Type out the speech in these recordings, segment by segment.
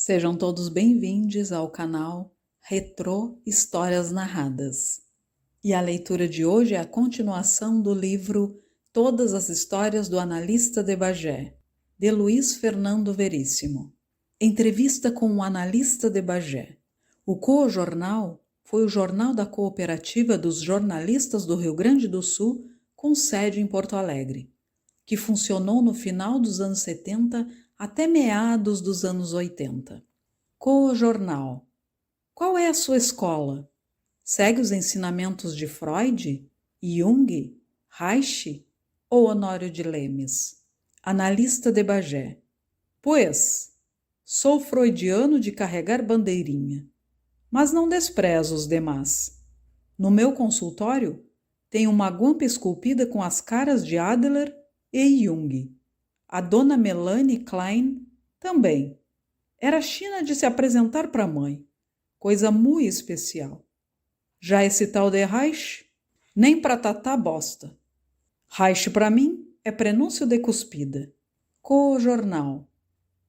Sejam todos bem-vindos ao canal Retrô Histórias Narradas. E a leitura de hoje é a continuação do livro Todas as Histórias do Analista de Bagé, de Luiz Fernando Veríssimo. Entrevista com o Analista de Bagé. O Co-Jornal foi o jornal da Cooperativa dos Jornalistas do Rio Grande do Sul, com sede em Porto Alegre, que funcionou no final dos anos 70 até meados dos anos 80. Co-Jornal. Qual é a sua escola? Segue os ensinamentos de Freud, Jung, Reich ou Honório de Lemes? Analista de Bagé. Pois, sou freudiano de carregar bandeirinha, mas não desprezo os demais. No meu consultório, tenho uma guampa esculpida com as caras de Adler e Jung. A dona Melanie Klein também. Era China de se apresentar para a mãe. Coisa muito especial. Já esse tal de Reich, nem para tatá bosta. Reich para mim é prenúncio de cuspida. Co-Jornal.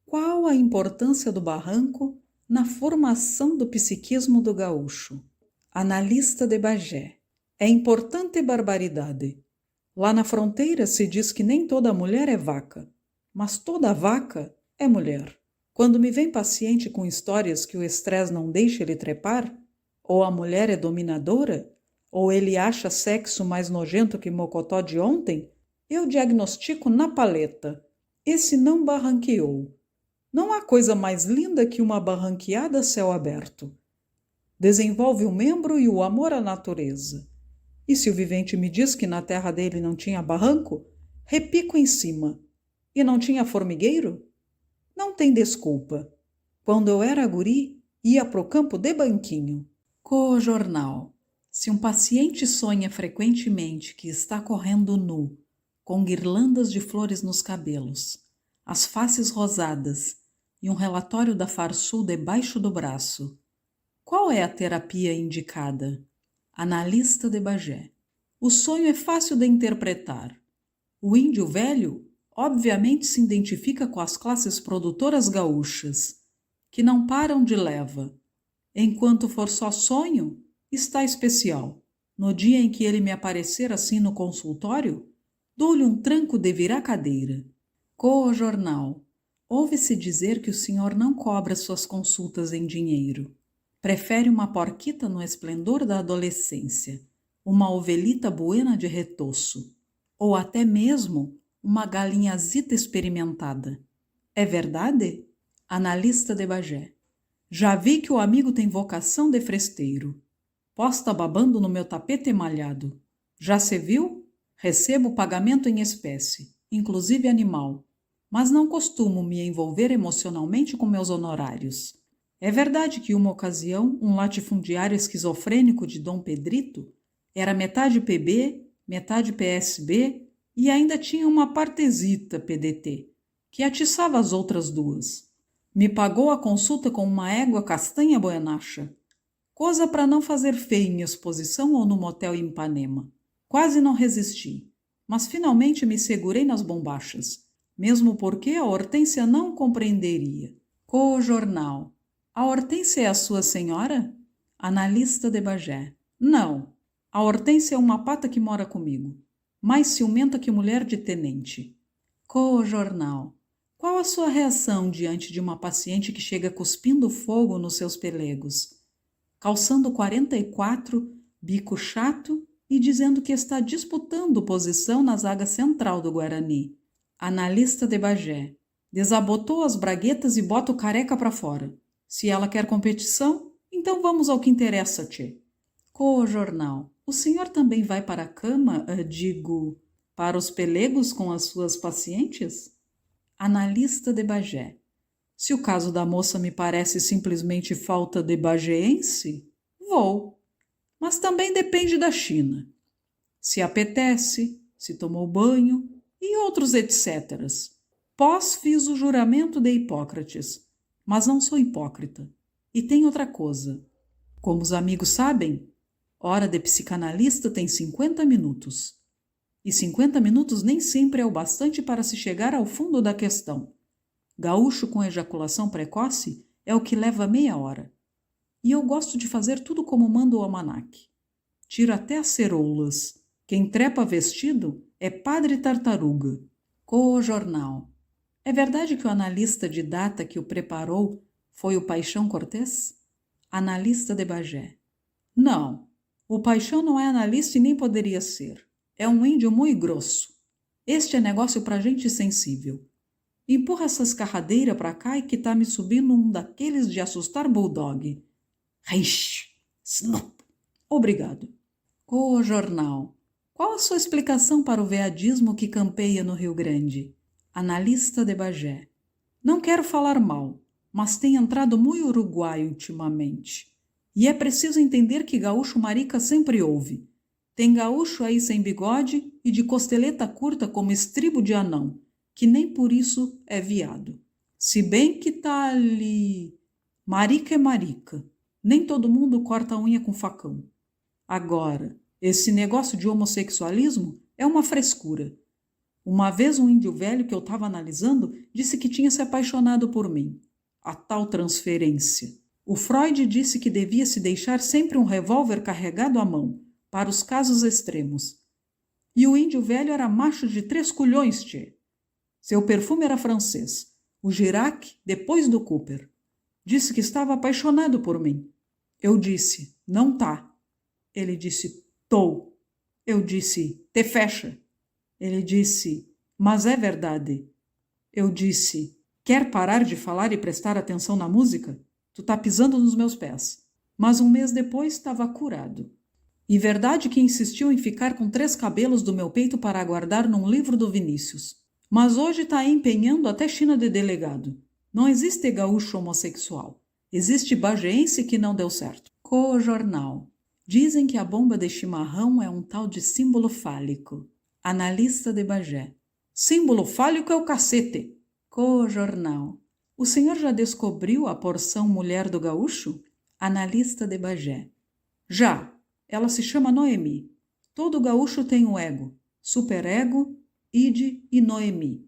Qual a importância do barranco na formação do psiquismo do gaúcho? Analista de Bagé. É importante barbaridade. Lá na fronteira se diz que nem toda mulher é vaca, mas toda vaca é mulher. Quando me vem paciente com histórias que o estresse não deixa ele trepar, ou a mulher é dominadora, ou ele acha sexo mais nojento que mocotó de ontem, eu diagnostico na paleta. Esse não barranqueou. Não há coisa mais linda que uma barranqueada a céu aberto. Desenvolve o membro e o amor à natureza. E se o vivente me diz que na terra dele não tinha barranco, repico em cima. E não tinha formigueiro? Não tem desculpa. Quando eu era guri, ia pro campo de banquinho. Co-Jornal. Se um paciente sonha frequentemente que está correndo nu, com guirlandas de flores nos cabelos, as faces rosadas e um relatório da Farsul debaixo do braço, qual é a terapia indicada? Analista de Bagé. O sonho é fácil de interpretar. O índio velho, obviamente, se identifica com as classes produtoras gaúchas, que não param de leva. Enquanto for só sonho, está especial. No dia em que ele me aparecer assim no consultório, dou-lhe um tranco de virar cadeira. Co-Jornal. Ouve-se dizer que o senhor não cobra suas consultas em dinheiro. Prefere uma porquita no esplendor da adolescência, uma ovelhita buena de retoço, ou até mesmo uma galinhazita experimentada. É verdade? Analista de Bagé. Já vi que o amigo tem vocação de fresteiro. Posta babando no meu tapete emalhado. Já se viu? Recebo pagamento em espécie, inclusive animal, mas não costumo me envolver emocionalmente com meus honorários. É verdade que uma ocasião um latifundiário esquizofrênico de Dom Pedrito era metade PB, metade PSB e ainda tinha uma partesita PDT, que atiçava as outras duas. Me pagou a consulta com uma égua castanha boenacha, coisa para não fazer feio em exposição ou no motel em Ipanema. Quase não resisti, mas finalmente me segurei nas bombachas, mesmo porque a Hortência não compreenderia. Co-Jornal. A Hortência é a sua senhora? Analista de Bagé. Não. A Hortência é uma pata que mora comigo, mais ciumenta que mulher de tenente. Co-Jornal. Qual a sua reação diante de uma paciente que chega cuspindo fogo nos seus pelegos, calçando 44, bico chato e dizendo que está disputando posição na zaga central do Guarani? Analista de Bagé. Desabotou as braguetas e bota o careca para fora. Se ela quer competição, então vamos ao que interessa, tchê. Co-Jornal. O senhor também vai para a cama, para os pelegos com as suas pacientes? Analista de Bagé. Se o caso da moça me parece simplesmente falta de bagéense, vou. Mas também depende da China. Se apetece, se tomou banho e outros etcéteras. Fiz o juramento de Hipócrates, mas não sou hipócrita. E tem outra coisa. Como os amigos sabem, hora de psicanalista tem 50 minutos. E 50 minutos nem sempre é o bastante para se chegar ao fundo da questão. Gaúcho com ejaculação precoce é o que leva meia hora. E eu gosto de fazer tudo como manda o almanaque. Tiro até as ceroulas. Quem trepa vestido é padre tartaruga. Co-jornal. É verdade que o analista de data que o preparou foi o Paixão Cortês? Analista de Bagé. Não, o Paixão não é analista e nem poderia ser. É um índio muito grosso. Este é negócio pra gente sensível. Empurra essa escarradeira pra cá e que tá me subindo um daqueles de assustar bulldog. Reish! Snop! Obrigado. Co-jornal. Qual a sua explicação para o veadismo que campeia no Rio Grande? Analista de Bagé. Não quero falar mal, mas tem entrado muito uruguaio ultimamente. E é preciso entender que gaúcho marica sempre houve. Tem gaúcho aí sem bigode e de costeleta curta como estribo de anão, que nem por isso é viado. Se bem que tá ali... Marica é marica. Nem todo mundo corta a unha com facão. Agora, esse negócio de homossexualismo é uma frescura. Uma vez um índio velho que eu estava analisando disse que tinha se apaixonado por mim. A tal transferência. O Freud disse que devia se deixar sempre um revólver carregado à mão, para os casos extremos. E o índio velho era macho de 3 culhões, tchê. Seu perfume era francês, o Girac depois do Cooper. Disse que estava apaixonado por mim. Eu disse, não tá. Ele disse, tô. Eu disse, te fecha. Ele disse, mas é verdade. Eu disse, quer parar de falar e prestar atenção na música? Tu tá pisando nos meus pés. Mas um mês depois estava curado. E verdade que insistiu em ficar com 3 cabelos do meu peito para aguardar num livro do Vinícius. Mas hoje tá empenhando até China de delegado. Não existe gaúcho homossexual. Existe bagéense que não deu certo. Co-jornal. Dizem que a bomba de chimarrão é um tal de símbolo fálico. Analista de Bagé. Símbolo fálico é o cacete. Co-jornal. O senhor já descobriu a porção mulher do gaúcho? Analista de Bagé. Já. Ela se chama Noemi. Todo gaúcho tem um ego. Superego, id e Noemi.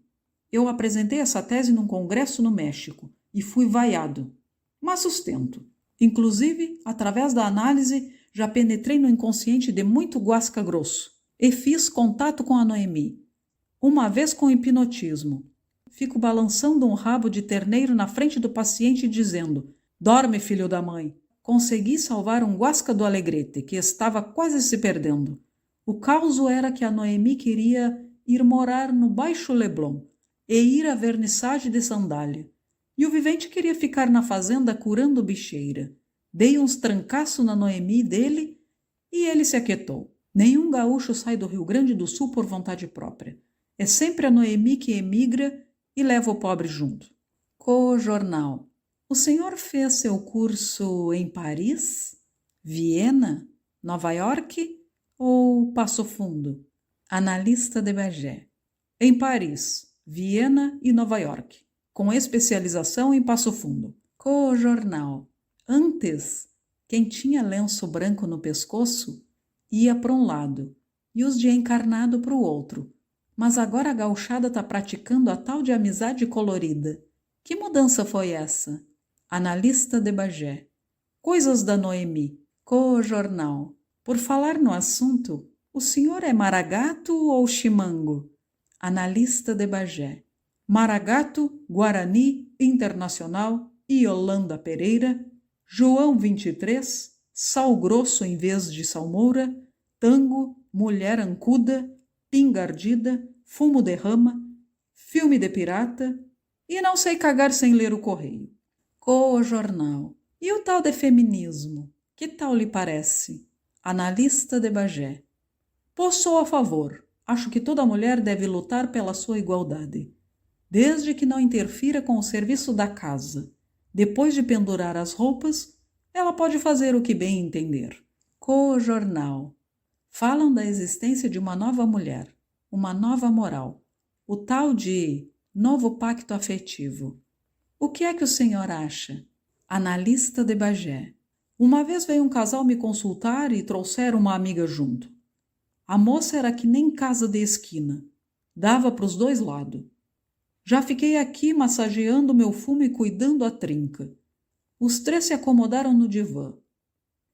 Eu apresentei essa tese num congresso no México e fui vaiado. Mas sustento. Inclusive, através da análise, já penetrei no inconsciente de muito guasca grosso e fiz contato com a Noemi. Uma vez com hipnotismo. Fico balançando um rabo de terneiro na frente do paciente dizendo: dorme, filho da mãe. Consegui salvar um guasca do Alegrete, que estava quase se perdendo. O causo era que a Noemi queria ir morar no Baixo Leblon e ir à vernissage de sandália. E o vivente queria ficar na fazenda curando bicheira. Dei uns trancaços na Noemi dele e ele se aquietou. Nenhum gaúcho sai do Rio Grande do Sul por vontade própria. É sempre a Noemi que emigra e leva o pobre junto. Co-jornal. O senhor fez seu curso em Paris, Viena, Nova York ou Passo Fundo? Analista de Bagé. Em Paris, Viena e Nova York, com especialização em Passo Fundo. Co-jornal. Antes, quem tinha lenço branco no pescoço ia para um lado e os de encarnado para o outro. Mas agora a gauchada está praticando a tal de amizade colorida. Que mudança foi essa? Analista de Bagé. Coisas da Noemi. Co-jornal. Por falar no assunto, o senhor é maragato ou chimango? Analista de Bagé. Maragato, Guarani, Internacional, Iolanda Pereira, João 23, Sal Grosso em vez de salmoura, tango, mulher ancuda, pingardida, fumo de rama, filme de pirata e não sei cagar sem ler o correio. Co-jornal. E o tal de feminismo? Que tal lhe parece? Analista de Bagé. Sou a favor. Acho que toda mulher deve lutar pela sua igualdade, desde que não interfira com o serviço da casa. Depois de pendurar as roupas, ela pode fazer o que bem entender. Co-jornal. Falam da existência de uma nova mulher, uma nova moral, o tal de novo pacto afetivo. O que é que o senhor acha? Analista de Bagé. Uma vez veio um casal me consultar e trouxeram uma amiga junto. A moça era que nem casa de esquina. Dava para os 2 lados. Já fiquei aqui massageando meu fumo e cuidando a trinca. Os três se acomodaram no divã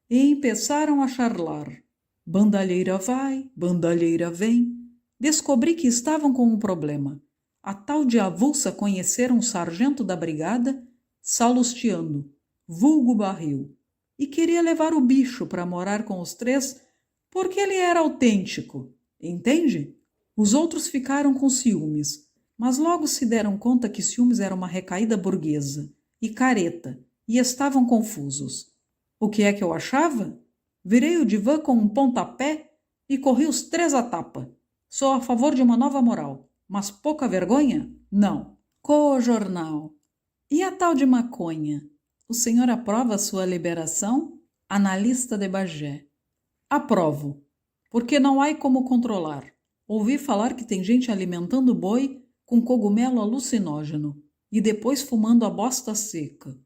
e empeçaram a charlar. Bandalheira vai, bandalheira vem. Descobri que estavam com um problema. A tal de avulsa conhecera um sargento da brigada, Salustiano, vulgo Barril, e queria levar o bicho para morar com os três porque ele era autêntico, entende? Os outros ficaram com ciúmes, mas logo se deram conta que ciúmes era uma recaída burguesa e careta, e estavam confusos. O que é que eu achava? Virei o divã com um pontapé e corri os três à tapa. Sou a favor de uma nova moral, mas pouca vergonha? Não. Co-jornal. E a tal de maconha? O senhor aprova a sua liberação? Analista de Bagé. Aprovo, porque não há como controlar. Ouvi falar que tem gente alimentando boi com cogumelo alucinógeno e depois fumando a bosta seca.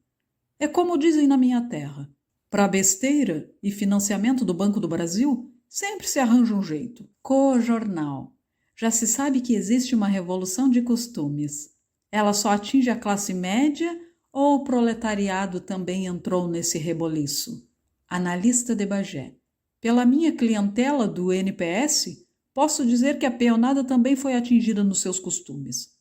É como dizem na minha terra. Para besteira e financiamento do Banco do Brasil, sempre se arranja um jeito. Co-jornal. Já se sabe que existe uma revolução de costumes. Ela só atinge a classe média ou o proletariado também entrou nesse reboliço? Analista de Bagé. Pela minha clientela do NPS, posso dizer que a peonada também foi atingida nos seus costumes.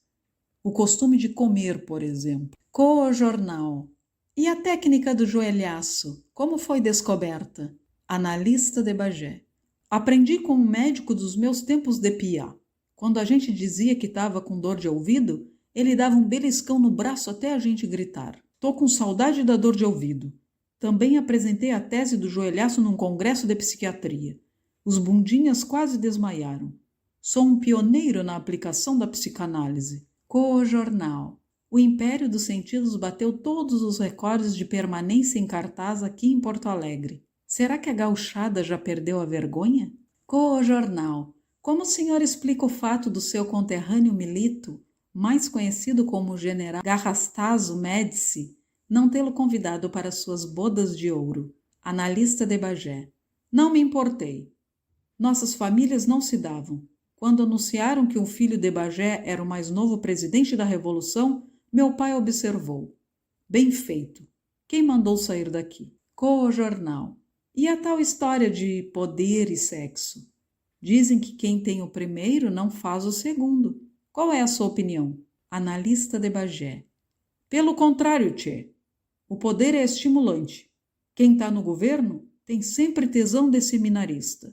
O costume de comer, por exemplo. Co-jornal. E a técnica do joelhaço, como foi descoberta? Analista de Bagé. Aprendi com um médico dos meus tempos de piá. Quando a gente dizia que estava com dor de ouvido, ele dava um beliscão no braço até a gente gritar. Tô com saudade da dor de ouvido. Também apresentei a tese do joelhaço num congresso de psiquiatria. Os bundinhas quase desmaiaram. Sou um pioneiro na aplicação da psicanálise. Co-jornal. O Império dos Sentidos bateu todos os recordes de permanência em cartaz aqui em Porto Alegre. Será que a gauchada já perdeu a vergonha? Co-jornal. Como o senhor explica o fato do seu conterrâneo Milito, mais conhecido como General Garrastazu Médici, não tê-lo convidado para suas bodas de ouro? Analista de Bagé. Não me importei. Nossas famílias não se davam. Quando anunciaram que um filho de Bagé era o mais novo presidente da Revolução, meu pai observou. Bem feito. Quem mandou sair daqui? Co-jornal. E a tal história de poder e sexo? Dizem que quem tem o primeiro não faz o segundo. Qual é a sua opinião? Analista de Bagé. Pelo contrário, tchê. O poder é estimulante. Quem está no governo tem sempre tesão de seminarista.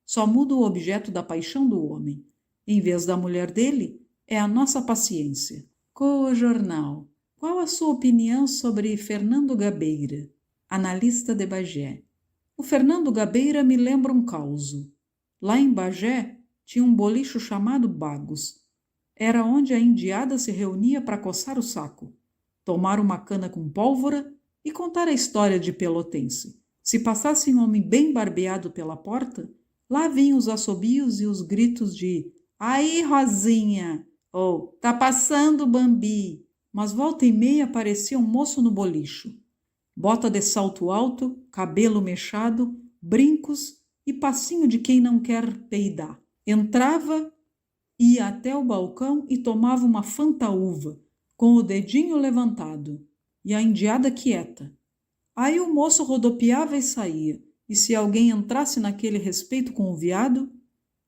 Só muda o objeto da paixão do homem. Em vez da mulher dele, é a nossa paciência. Co-jornal. Qual a sua opinião sobre Fernando Gabeira? Analista de Bagé. O Fernando Gabeira me lembra um causo. Lá em Bagé tinha um bolicho chamado Bagos. Era onde a indiada se reunia para coçar o saco, tomar uma cana com pólvora e contar a história de Pelotense. Se passasse um homem bem barbeado pela porta, lá vinham os assobios e os gritos de "Aí, Rosinha!" ou "Tá passando, Bambi!" Mas volta e meia aparecia um moço no bolicho. Bota de salto alto, cabelo mechado, brincos e passinho de quem não quer peidar. Entrava, ia até o balcão e tomava uma fantaúva, com o dedinho levantado, e a indiada quieta. Aí o moço rodopiava e saía, e se alguém entrasse naquele respeito com o viado,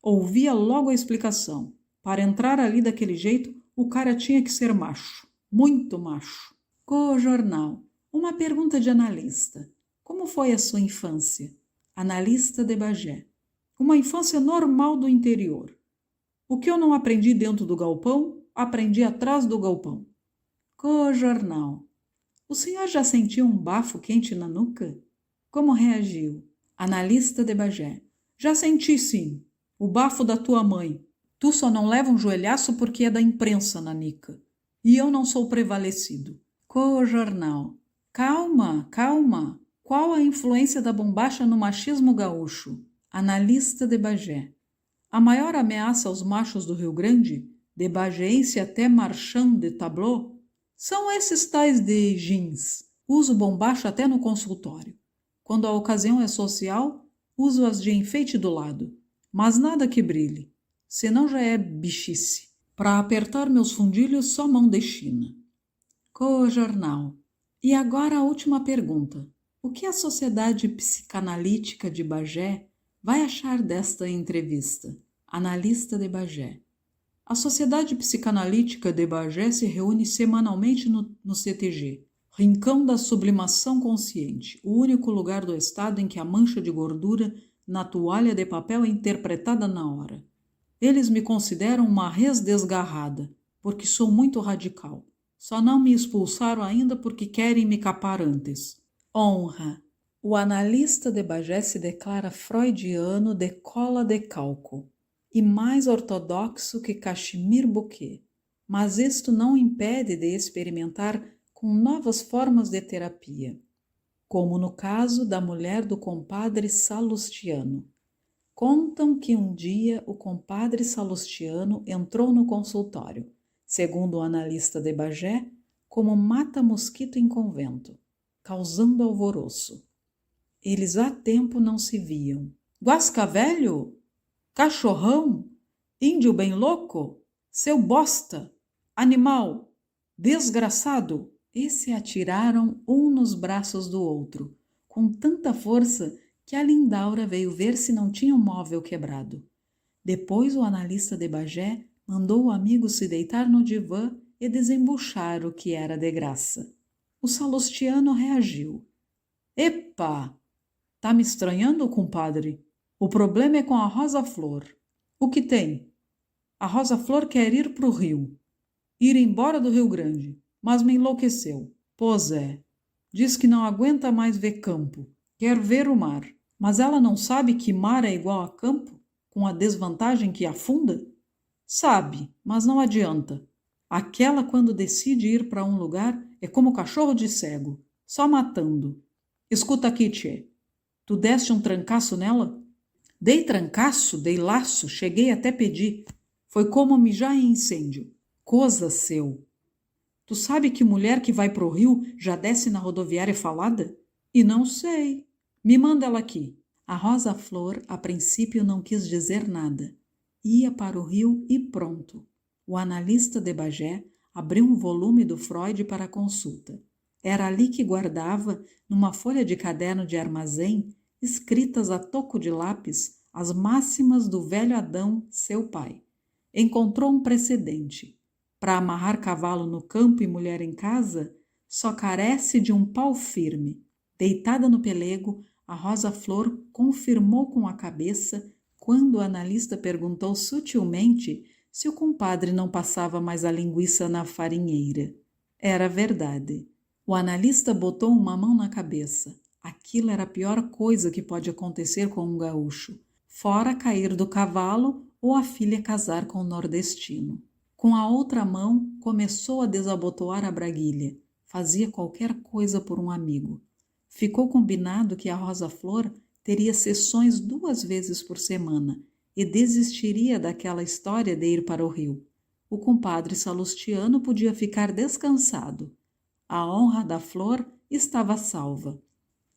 ouvia logo a explicação. Para entrar ali daquele jeito, o cara tinha que ser macho, muito macho. Co-jornal. Uma pergunta de analista. Como foi a sua infância? Analista de Bagé. Uma infância normal do interior. O que eu não aprendi dentro do galpão, aprendi atrás do galpão. Co-jornal. O senhor já sentiu um bafo quente na nuca? Como reagiu? Analista de Bagé. Já senti, sim. O bafo da tua mãe. Tu só não leva um joelhaço porque é da imprensa, nanica. E eu não sou prevalecido. Co-jornal. Calma, calma. Qual a influência da bombacha no machismo gaúcho? Analista de Bagé. A maior ameaça aos machos do Rio Grande, de bagéense até marchand de tableau, são esses tais de jeans. Uso bombacha até no consultório. Quando a ocasião é social, uso as de enfeite do lado. Mas nada que brilhe, senão já é bichice. Para apertar meus fundilhos, só mão de China. Co-jornal. E agora a última pergunta. O que a Sociedade Psicanalítica de Bagé vai achar desta entrevista? Analista de Bagé. A Sociedade Psicanalítica de Bagé se reúne semanalmente no CTG, Rincão da Sublimação Consciente, o único lugar do estado em que a mancha de gordura na toalha de papel é interpretada na hora. Eles me consideram uma res desgarrada, porque sou muito radical. Só não me expulsaram ainda porque querem me capar antes. Honra. O analista de Bagé se declara freudiano de cola de calco e mais ortodoxo que Cachemir Bouquet. Mas isto não impede de experimentar com novas formas de terapia, como no caso da mulher do compadre Salustiano. Contam que um dia o compadre Salustiano entrou no consultório, segundo o analista de Bagé, como mata-mosquito em convento, causando alvoroço. Eles há tempo não se viam. Guasca velho? Cachorrão? Índio bem louco? Seu bosta? Animal? Desgraçado? E se atiraram um nos braços do outro, com tanta força que a Lindaura veio ver se não tinha um móvel quebrado. Depois o analista de Bagé mandou o amigo se deitar no divã e desembuchar o que era de graça. O Salustiano reagiu. Epa! Tá me estranhando, compadre? O problema é com a Rosa Flor. O que tem? A Rosa Flor quer ir pro Rio. Ir embora do Rio Grande. Mas me enlouqueceu. Pois é. Diz que não aguenta mais ver campo. Quer ver o mar. Mas ela não sabe que mar é igual a campo, com a desvantagem que afunda? Sabe, mas não adianta. Aquela, quando decide ir para um lugar, é como cachorro de cego, só matando. Escuta aqui, tchê. Tu deste um trancaço nela? Dei trancaço, dei laço, cheguei até pedir. Foi como mijar em incêndio. Coisa seu. Tu sabe que mulher que vai pro Rio já desce na rodoviária falada? E não sei. Me manda ela aqui. A Rosa Flor, a princípio, não quis dizer nada. Ia para o Rio e pronto. O analista de Bagé abriu um volume do Freud para consulta. Era ali que guardava, numa folha de caderno de armazém, escritas a toco de lápis, as máximas do velho Adão, seu pai. Encontrou um precedente. Para amarrar cavalo no campo e mulher em casa, só carece de um pau firme. Deitada no pelego, a Rosa Flor confirmou com a cabeça quando o analista perguntou sutilmente se o compadre não passava mais a linguiça na farinheira. Era verdade. O analista botou uma mão na cabeça. Aquilo era a pior coisa que pode acontecer com um gaúcho, fora cair do cavalo ou a filha casar com um nordestino. Com a outra mão, começou a desabotoar a braguilha. Fazia qualquer coisa por um amigo. Ficou combinado que a Rosa Flor teria sessões 2 vezes por semana e desistiria daquela história de ir para o Rio. O compadre Salustiano podia ficar descansado. A honra da Flor estava salva.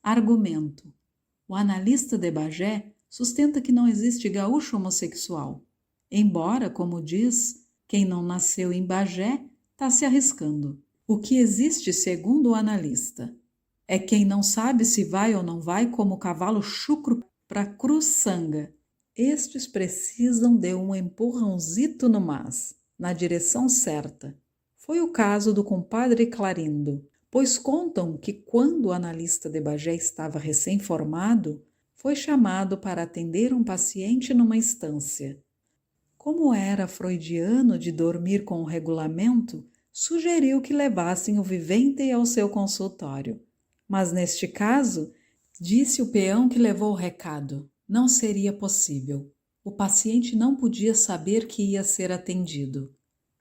Argumento. O analista de Bagé sustenta que não existe gaúcho homossexual. Embora, como diz, quem não nasceu em Bagé está se arriscando. O que existe, segundo o analista, é quem não sabe se vai ou não vai como cavalo chucro para Cruçanga. Estes precisam de um empurrãozito no mas, na direção certa. Foi o caso do compadre Clarindo, pois contam que quando o analista de Bagé estava recém-formado, foi chamado para atender um paciente numa estância. Como era freudiano de dormir com o regulamento, sugeriu que levassem o vivente ao seu consultório. Mas neste caso, disse o peão que levou o recado, não seria possível. O paciente não podia saber que ia ser atendido.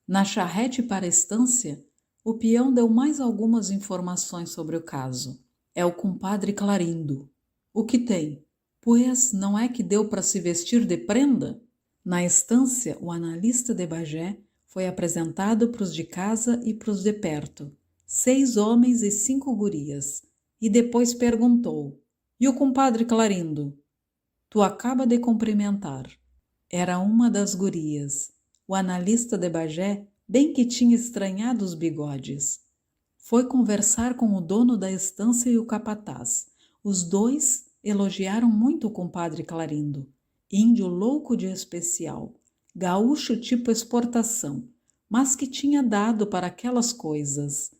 Na charrete para a estância, o peão deu mais algumas informações sobre o caso. É o compadre Clarindo. O que tem? Pois não é que deu para se vestir de prenda? Na estância, o analista de Bagé foi apresentado para os de casa e para os de perto, 6 homens e 5 gurias, e depois perguntou, e o compadre Clarindo? Tu acaba de cumprimentar. Era uma das gurias. O analista de Bagé bem que tinha estranhado os bigodes. Foi conversar com o dono da estância e o capataz. Os dois elogiaram muito o compadre Clarindo. Índio louco de especial, gaúcho tipo exportação, mas que tinha dado para aquelas coisas.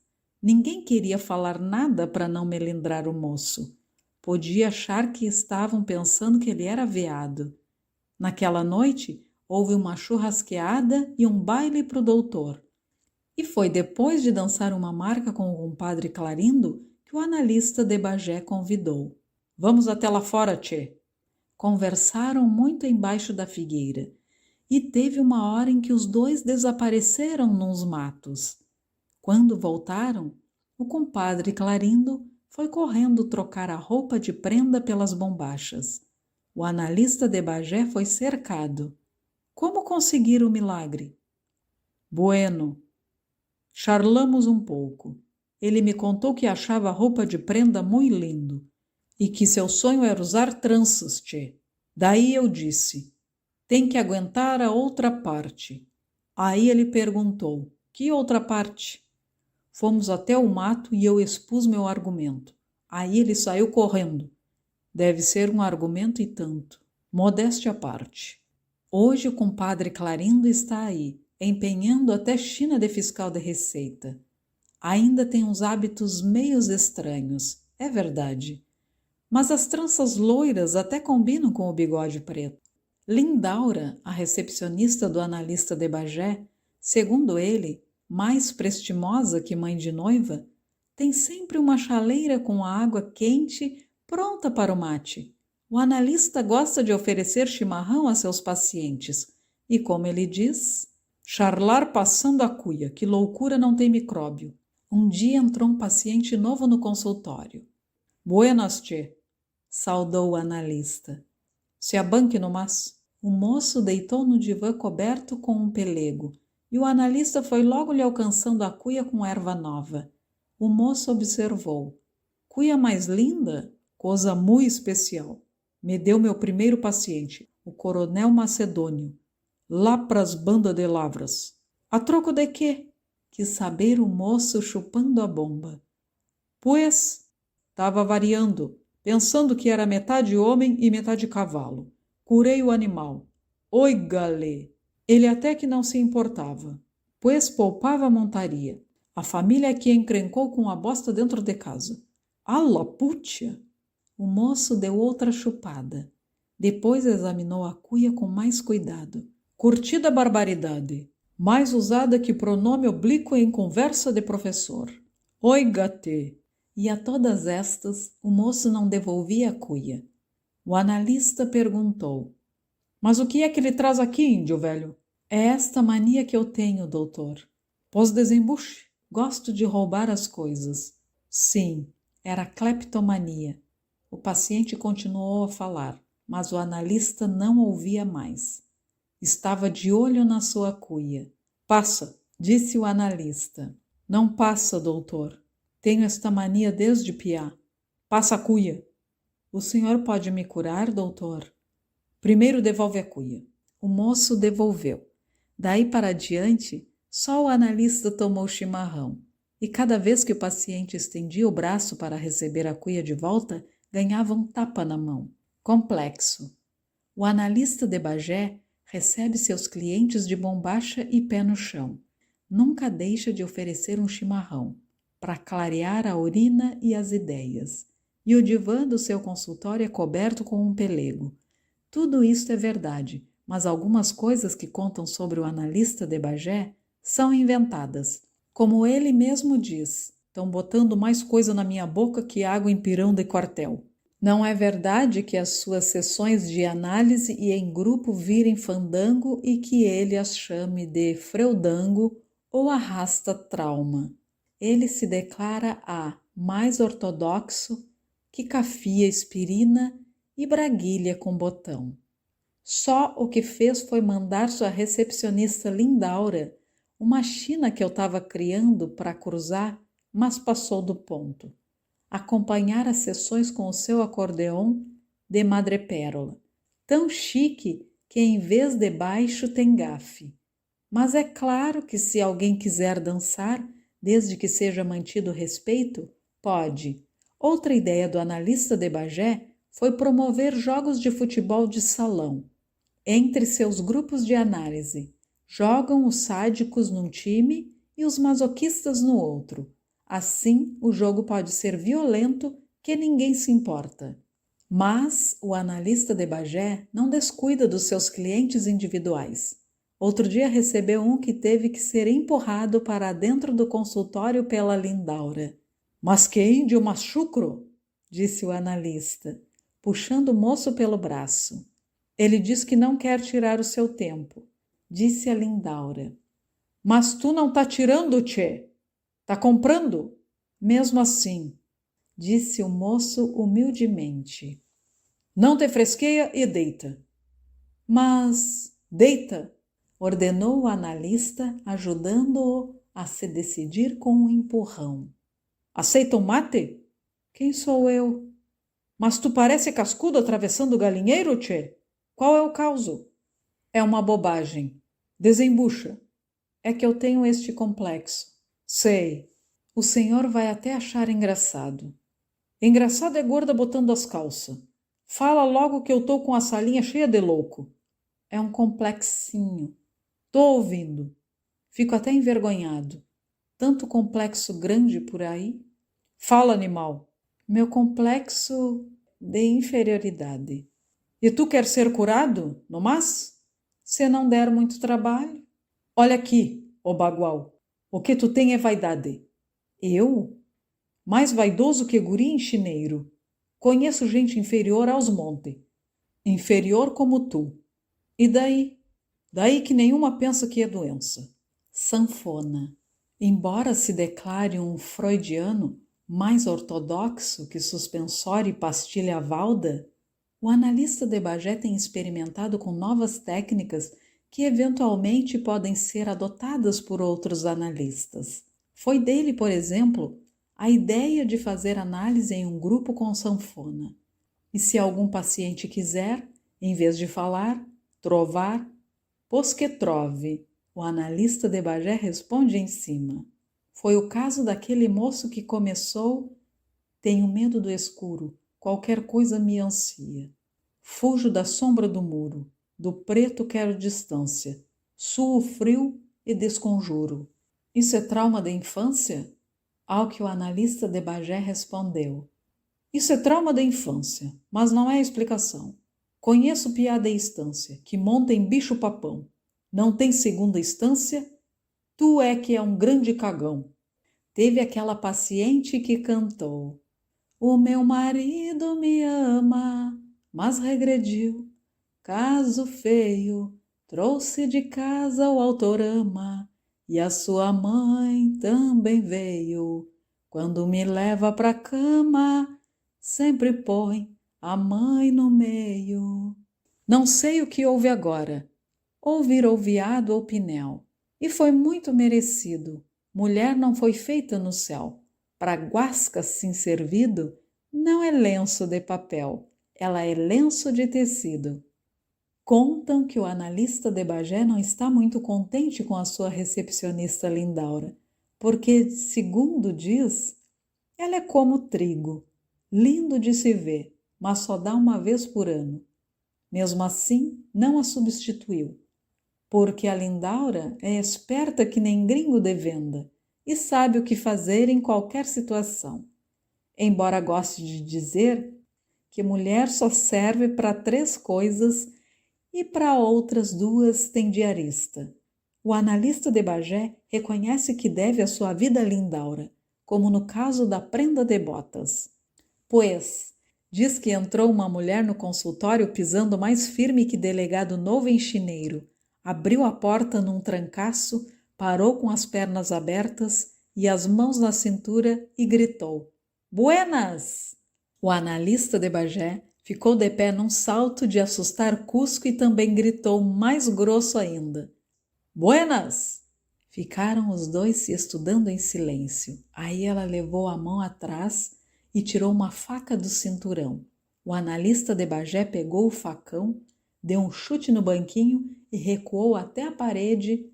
Ninguém queria falar nada para não melindrar o moço. Podia achar que estavam pensando que ele era veado. Naquela noite, houve uma churrasqueada e um baile para o doutor. E foi depois de dançar uma marca com o compadre Clarindo que o analista de Bagé convidou. Vamos até lá fora, tchê. Conversaram muito embaixo da figueira. E teve uma hora em que os dois desapareceram nos matos. Quando voltaram, o compadre Clarindo foi correndo trocar a roupa de prenda pelas bombachas. O analista de Bagé foi cercado. Como conseguir o milagre? Bueno. Charlamos um pouco. Ele me contou que achava a roupa de prenda muito lindo e que seu sonho era usar tranças, tchê. Daí eu disse, tem que aguentar a outra parte. Aí ele perguntou, que outra parte? Fomos até o mato e eu expus meu argumento. Aí ele saiu correndo. Deve ser um argumento e tanto. Modéstia à parte. Hoje o compadre Clarindo está aí, empenhando até China de fiscal de receita. Ainda tem uns hábitos meios estranhos, é verdade. Mas as tranças loiras até combinam com o bigode preto. Lindaura, a recepcionista do analista de Bagé, segundo ele, mais prestimosa que mãe de noiva, tem sempre uma chaleira com água quente pronta para o mate. O analista gosta de oferecer chimarrão a seus pacientes e, como ele diz, charlar passando a cuia, que loucura não tem micróbio. Um dia entrou um paciente novo no consultório. Buenas, tchê, saudou o analista. Se abanque no mas. O moço deitou no divã coberto com um pelego e o analista foi logo lhe alcançando a cuia com erva nova. O moço observou. Cuia mais linda? Coisa muito especial. Me deu meu primeiro paciente, o coronel Macedônio, lá pras bandas de Lavras. A troco de quê? Quis saber o moço chupando a bomba. Pois, estava variando, pensando que era metade homem e metade cavalo. Curei o animal. Oi, galê! Ele até que não se importava, pois poupava a montaria. A família que encrencou com a bosta dentro de casa. Ala putia! O moço deu outra chupada. Depois examinou a cuia com mais cuidado. Curtida barbaridade, mais usada que pronome oblíquo em conversa de professor. Oi, gatê! E a todas estas, o moço não devolvia a cuia. O analista perguntou, mas o que é que ele traz aqui, índio velho? É esta mania que eu tenho, doutor. Pós desembuche, gosto de roubar as coisas. Sim, era cleptomania. O paciente continuou a falar, mas o analista não ouvia mais. Estava de olho na sua cuia. Passa, disse o analista. Não passa, doutor. Tenho esta mania desde piá. Passa a cuia. O senhor pode me curar, doutor? Primeiro devolve a cuia. O moço devolveu. Daí para diante, só o analista tomou chimarrão. E cada vez que o paciente estendia o braço para receber a cuia de volta, ganhava um tapa na mão. Complexo. O analista de Bagé recebe seus clientes de bombacha e pé no chão. Nunca deixa de oferecer um chimarrão, para clarear a urina e as ideias. E o divã do seu consultório é coberto com um pelego. Tudo isto é verdade, mas algumas coisas que contam sobre o analista de Bagé são inventadas. Como ele mesmo diz, estão botando mais coisa na minha boca que água em pirão de quartel. Não é verdade que as suas sessões de análise e em grupo virem fandango e que ele as chame de freudango ou arrasta trauma. Ele se declara mais ortodoxo que cafia aspirina e braguilha com botão. Só o que fez foi mandar sua recepcionista Lindaura uma china que eu estava criando para cruzar, mas passou do ponto. Acompanhar as sessões com o seu acordeon de madrepérola, tão chique que em vez de baixo tem gafe. Mas é claro que se alguém quiser dançar, desde que seja mantido o respeito? Pode. Outra ideia do analista de Bagé foi promover jogos de futebol de salão. Entre seus grupos de análise, jogam os sádicos num time e os masoquistas no outro. Assim, o jogo pode ser violento que ninguém se importa. Mas o analista de Bagé não descuida dos seus clientes individuais. Outro dia recebeu um que teve que ser empurrado para dentro do consultório pela Lindaura. Mas que índio machucro, disse o analista, puxando o moço pelo braço. Ele diz que não quer tirar o seu tempo, disse a Lindaura. Mas tu não tá tirando, tchê? Tá comprando? Mesmo assim, disse o moço humildemente. Não te fresqueia e deita. Mas deita, ordenou o analista, ajudando-o a se decidir com um empurrão. Aceita um mate? Quem sou eu? Mas tu parece cascudo atravessando o galinheiro, tchê? Qual é o causo? É uma bobagem. Desembucha. É que eu tenho este complexo. Sei. O senhor vai até achar engraçado. Engraçado é gorda botando as calças. Fala logo que eu tô com a salinha cheia de louco. É um complexinho. Tô ouvindo. Fico até envergonhado. Tanto complexo grande por aí. Fala, animal. Meu complexo de inferioridade. E tu quer ser curado, no mas? Se não der muito trabalho. Olha aqui, ô bagual, o que tu tem é vaidade. Eu? Mais vaidoso que guri enchineiro. Conheço gente inferior aos montes. Inferior como tu. E daí? Daí que nenhuma pensa que é doença. Sanfona. Embora se declare um freudiano mais ortodoxo que suspensório e pastilha valda, o analista de Bagé tem experimentado com novas técnicas que eventualmente podem ser adotadas por outros analistas. Foi dele, por exemplo, a ideia de fazer análise em um grupo com sanfona. E se algum paciente quiser, em vez de falar, trovar, pois que trove, o analista de Bagé responde em cima. Foi o caso daquele moço que começou: tenho medo do escuro, qualquer coisa me ansia. Fujo da sombra do muro, do preto quero distância. Suo frio e desconjuro. Isso é trauma da infância? Ao que o analista de Bagé respondeu. Isso é trauma da infância, mas não é explicação. Conheço piada e instância, que monta em bicho papão. Não tem segunda instância? Tu é que é um grande cagão. Teve aquela paciente que cantou. O meu marido me ama, mas regrediu. Caso feio, trouxe de casa o autorama, e a sua mãe também veio. Quando me leva pra cama, sempre põe a mãe no meio. Não sei o que houve agora. Ou virou veado ou pinel. E foi muito merecido. Mulher não foi feita no céu. Pra guasca sim servido, não é lenço de papel. Ela é lenço de tecido. Contam que o analista de Bagé não está muito contente com a sua recepcionista Lindaura, porque, segundo diz, ela é como trigo, lindo de se ver, mas só dá uma vez por ano. Mesmo assim, não a substituiu, porque a Lindaura é esperta que nem gringo de venda e sabe o que fazer em qualquer situação. Embora goste de dizer que mulher só serve para 3 coisas e para outras 2 tem diarista. O analista de Bagé reconhece que deve a sua vida a Lindaura, como no caso da prenda de botas. Pois, diz que entrou uma mulher no consultório pisando mais firme que delegado novo enchineiro, abriu a porta num trancaço, parou com as pernas abertas e as mãos na cintura e gritou: Buenas! O analista de Bagé ficou de pé num salto de assustar Cusco e também gritou mais grosso ainda: Buenas! Ficaram os dois se estudando em silêncio. Aí ela levou a mão atrás e tirou uma faca do cinturão. O analista de Bagé pegou o facão, deu um chute no banquinho e recuou até a parede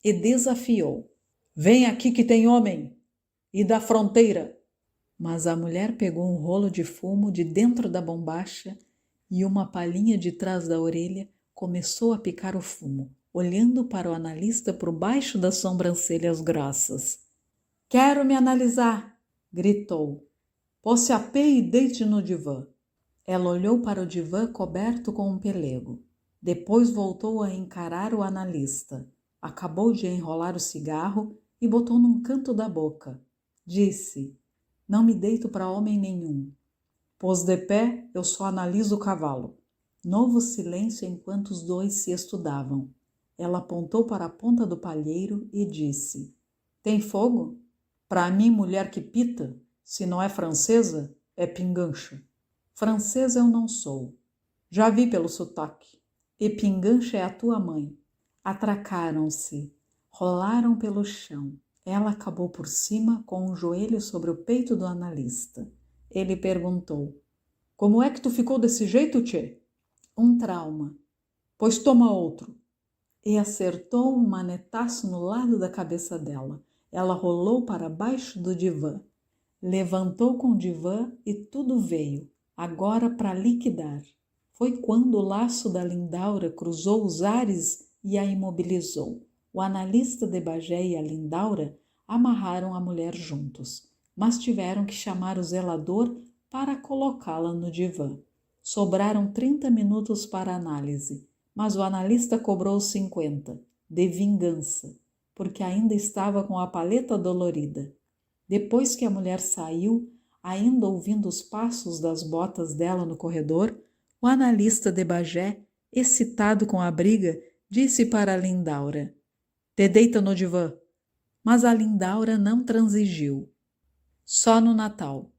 e desafiou. Vem aqui que tem homem! E da fronteira! Mas a mulher pegou um rolo de fumo de dentro da bombacha e uma palhinha de trás da orelha começou a picar o fumo, olhando para o analista por baixo das sobrancelhas grossas. Quero me analisar! Gritou. Pôs-se a pé e deite no divã. Ela olhou para o divã coberto com um pelego. Depois voltou a encarar o analista. Acabou de enrolar o cigarro e botou num canto da boca. Disse, não me deito para homem nenhum. Pôs de pé, eu só analiso o cavalo. Novo silêncio enquanto os dois se estudavam. Ela apontou para a ponta do palheiro e disse, tem fogo? Para mim, mulher que pita, se não é francesa, é pingancha. Francesa eu não sou. Já vi pelo sotaque. E pingancha é a tua mãe. Atracaram-se, rolaram pelo chão. Ela acabou por cima com um joelho sobre o peito do analista. Ele perguntou, como é que tu ficou desse jeito, tchê? Um trauma. Pois toma outro. E acertou um manetaço no lado da cabeça dela. Ela rolou para baixo do divã. Levantou com o divã e tudo veio, agora para liquidar. Foi quando o laço da Lindaura cruzou os ares e a imobilizou. O analista de Bagé e a Lindaura amarraram a mulher juntos, mas tiveram que chamar o zelador para colocá-la no divã. Sobraram 30 minutos para análise, mas o analista cobrou 50, de vingança, porque ainda estava com a paleta dolorida. Depois que a mulher saiu, ainda ouvindo os passos das botas dela no corredor, o analista de Bagé, excitado com a briga, disse para a Lindaura, te deita no divã. Mas a Lindaura não transigiu. Só no Natal.